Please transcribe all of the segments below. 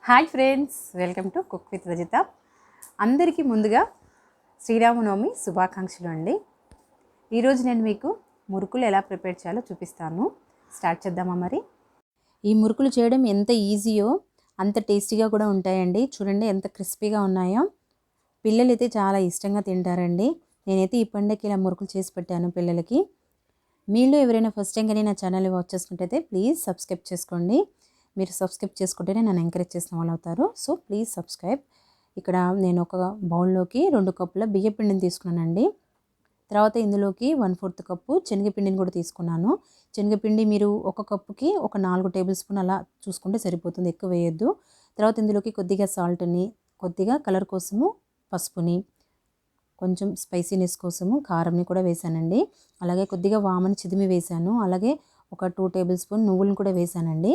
Hi friends, welcome to cook with Rajitha. అందరికీ ముందుగా శ్రీరామనవమి శుభాకాంక్షలు అండి. ఈరోజు నేను మీకు మురుకులు ఎలా ప్రిపేర్ చేయాలో చూపిస్తాను. స్టార్ట్ చేద్దామా మరి? ఈ మురుకులు చేయడం ఎంత ఈజీయో అంత టేస్టీగా కూడా ఉంటాయండి. చూడండి ఎంత క్రిస్పీగా ఉన్నాయో. పిల్లలు అయితే చాలా ఇష్టంగా తింటారండి. నేనైతే ఈ పండగకి ఇలా మురుకులు చేసి పెట్టాను పిల్లలకి. మీలో ఎవరైనా ఫస్ట్ టైం కానీ నా ఛానల్ని వాచ్ చేసినట్టయితే ప్లీజ్ సబ్స్క్రైబ్ చేసుకోండి. మీరు సబ్స్క్రైబ్ చేసుకుంటేనే నన్ను ఎంకరేజ్ చేసిన వాళ్ళు అవుతారు. So please subscribe. ఇక్కడ నేను ఒక బౌల్లోకి 2 కప్పుల బియ్య పిండిని తీసుకున్నానండి. తర్వాత ఇందులోకి 1/4 కప్పు శనగపిండిని కూడా తీసుకున్నాను. శనగపిండి మీరు ఒక కప్పుకి ఒక 4 టేబుల్ స్పూన్ అలా చూసుకుంటే సరిపోతుంది, ఎక్కువ వేయొద్దు. తర్వాత ఇందులోకి కొద్దిగా సాల్ట్ని, కొద్దిగా కలర్ కోసము పసుపుని, కొంచెం స్పైసీనెస్ కోసము కారంని కూడా వేసానండి. అలాగే కొద్దిగా వామని చిదిమి వేసాను. అలాగే ఒక 2 టేబుల్ స్పూన్ నువ్వులను కూడా వేసానండి.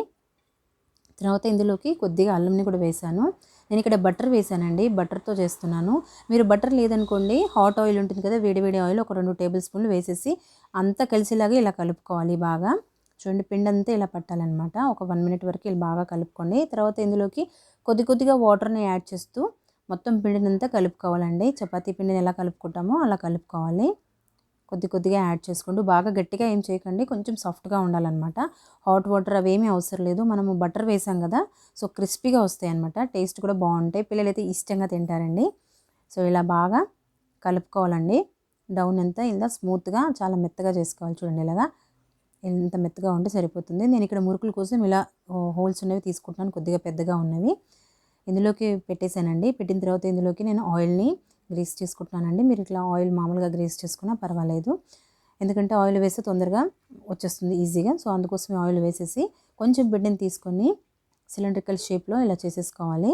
తర్వాత ఇందులోకి కొద్దిగా అల్లంని కూడా వేసాను. నేను ఇక్కడ బటర్ వేసానండి, బటర్తో చేస్తున్నాను. మీరు బటర్ లేదనుకోండి, హాట్ ఆయిల్ ఉంటుంది కదా, వేడివేడి ఆయిల్ ఒక 2 టేబుల్ స్పూన్లు వేసేసి అంతా కలిసేలాగా ఇలా కలుపుకోవాలి బాగా. చూడండి పిండి అంతా ఇలా పట్టాలన్నమాట. ఒక 1 మినిట్ వరకు ఇలా బాగా కలుపుకోండి. తర్వాత ఇందులోకి కొద్దిగా వాటర్ని యాడ్ చేస్తూ మొత్తం పిండినంతా కలుపుకోవాలండి. చపాతీ పిండిని ఎలా కలుపుకుంటామో అలా కలుపుకోవాలి. కొద్దిగా యాడ్ చేసుకుంటూ, బాగా గట్టిగా ఏం చేయకండి, కొంచెం సాఫ్ట్గా ఉండాలన్నమాట. హాట్ వాటర్ అవేమీ అవసరం లేదు, మనము బటర్ వేసాం కదా, సో క్రిస్పీగా వస్తాయి అన్నమాట. టేస్ట్ కూడా బాగుంటాయి, పిల్లలైతే ఇష్టంగా తింటారండి. సో ఇలా బాగా కలుపుకోవాలండి. డౌన్ అంతా ఇలా స్మూత్గా చాలా మెత్తగా చేసుకోవాలి. చూడండి ఇలాగా ఎంత మెత్తగా ఉంటే సరిపోతుంది. నేను ఇక్కడ మురుకుల కోసం ఇలా హోల్స్ ఉన్నవి తీసుకుంటున్నాను, కొద్దిగా పెద్దగా ఉన్నవి. ఇందులోకి పెట్టేశానండి. పెట్టిన తర్వాత ఇందులోకి నేను ఆయిల్ని గ్రీస్ చేసుకుంటున్నానండి. మీరు ఇట్లా ఆయిల్ మామూలుగా గ్రీస్ చేసుకున్నా పర్వాలేదు, ఎందుకంటే ఆయిల్ వేస్తే తొందరగా వచ్చేస్తుంది ఈజీగా. సో అందుకోసమే ఆయిల్ వేసేసి కొంచెం పిండిని తీసుకొని సిలిండ్రికల్ షేప్లో ఇలా చేసేసుకోవాలి.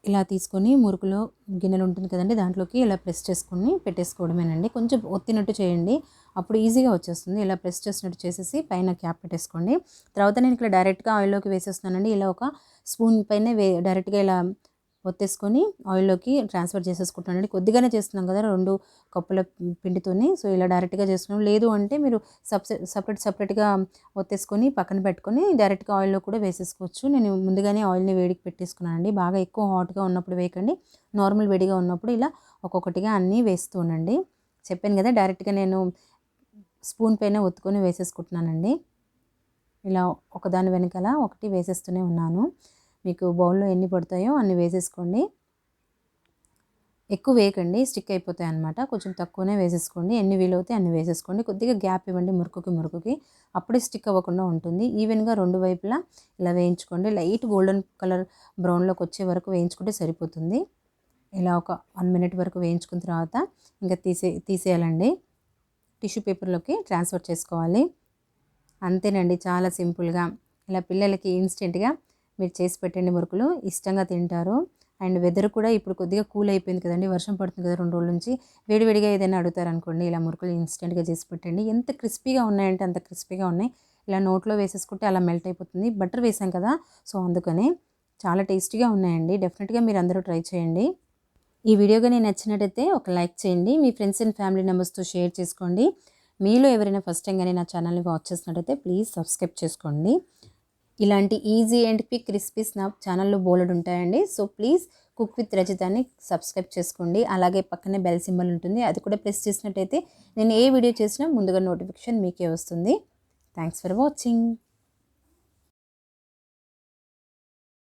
ఇలా తీసుకొని మురుకులో గిన్నెలు ఉంటుంది కదండి, దాంట్లోకి ఇలా ప్రెస్ చేసుకొని పెట్టేసుకోవడమేనండి. కొంచెం ఒత్తినట్టు చేయండి, అప్పుడు ఈజీగా వచ్చేస్తుంది. ఇలా ప్రెస్ చేసినట్టు చేసేసి పైన క్యాప్ పెట్టేసుకోండి. తర్వాత నేను ఇక్కడ డైరెక్ట్గా ఆయిల్లోకి వేసేస్తున్నానండి. ఇలా ఒక స్పూన్ పైన డైరెక్ట్గా ఇలా ఒత్తేసుకొని ఆయిల్లోకి ట్రాన్స్ఫర్ చేసేసుకుంటానండి. కొద్దిగానే చేస్తున్నాం కదా 2 కప్పుల పిండితోని, సో ఇలా డైరెక్ట్గా చేస్తున్నాం. లేదు అంటే మీరు సపరేట్గా ఒత్తేసుకొని పక్కన పెట్టుకొని డైరెక్ట్గా ఆయిల్లో కూడా వేసేసుకోవచ్చు. నేను ముందుగానే ఆయిల్ని వేడికి పెట్టేసుకున్నానండి. బాగా ఎక్కువ హాట్గా ఉన్నప్పుడు వేయకండి, నార్మల్ వేడిగా ఉన్నప్పుడు ఇలా ఒక్కొక్కటిగా అన్నీ వేస్తూ ఉండండి. చెప్పాను కదా, డైరెక్ట్గా నేను స్పూన్ పైన ఒత్తుకొని వేసేసుకుంటున్నానండి. ఇలా ఒకదాని వెనకాల ఒకటి వేసేస్తూనే ఉన్నాను. మీకు బౌల్లో ఎన్ని పడతాయో అన్ని వేసేసుకోండి. ఎక్కువ వేయకండి, స్టిక్ అయిపోతాయి అన్నమాట. కొంచెం తక్కువనే వేసేసుకోండి, ఎన్ని వీలవుతాయి అన్ని వేసేసుకోండి. కొద్దిగా గ్యాప్ ఇవ్వండి మురుకుకి, అప్పుడే స్టిక్ అవ్వకుండా ఉంటుంది. ఈవెన్గా 2 వైపులా ఇలా వేయించుకోండి. లైట్ గోల్డెన్ కలర్ బ్రౌన్లోకి వచ్చే వరకు వేయించుకుంటే సరిపోతుంది. ఇలా ఒక 1 మినిట్ వరకు వేయించుకున్న తర్వాత ఇంకా తీసేయాలండి. టిష్యూ పేపర్లోకి ట్రాన్స్ఫర్ చేసుకోవాలి. అంతేనండి, చాలా సింపుల్గా ఇలా పిల్లలకి ఇన్స్టెంట్గా మీరు చేసి పెట్టండి. మురుకులు ఇష్టంగా తింటారు. అండ్ వెదర్ కూడా ఇప్పుడు కొద్దిగా కూల్ అయిపోయింది కదండి, వర్షం పడుతుంది కదా 2 రోజుల నుంచి. వేడివేడిగా ఏదైనా అడుగుతారనుకోండి, ఇలా మురుకులు ఇన్స్టెంట్గా చేసి పెట్టండి. ఎంత క్రిస్పీగా ఉన్నాయంటే అంత క్రిస్పీగా ఉన్నాయి. ఇలా నోట్లో వేసేసుకుంటే అలా మెల్ట్ అయిపోతుంది, బటర్ వేసాం కదా, సో అందుకనే చాలా టేస్టీగా ఉన్నాయండి. డెఫినెట్గా మీరు అందరూ ట్రై చేయండి. ఈ వీడియో కానీ నచ్చినట్టయితే ఒక లైక్ చేయండి, మీ ఫ్రెండ్స్ అండ్ ఫ్యామిలీ మెంబర్స్తో షేర్ చేసుకోండి. మీలో ఎవరైనా ఫస్ట్ టైం కానీ నా ఛానల్ని వాచ్ చేసినట్టయితే ప్లీజ్ సబ్స్క్రైబ్ చేసుకోండి. ఇలాంటి ఈజీ అండ్ క్విక్ రెసిపీస్ నా ఛానల్లో బోలెడు ఉంటాయండి. సో ప్లీజ్ కుక్ విత్ రజితాని సబ్స్క్రైబ్ చేసుకోండి. అలాగే పక్కనే బెల్ సింబల్ ఉంటుంది, అది కూడా ప్రెస్ చేసినట్టయితే నేను ఏ వీడియో చేసినా ముందుగా నోటిఫికేషన్ మీకే వస్తుంది. Thanks for watching.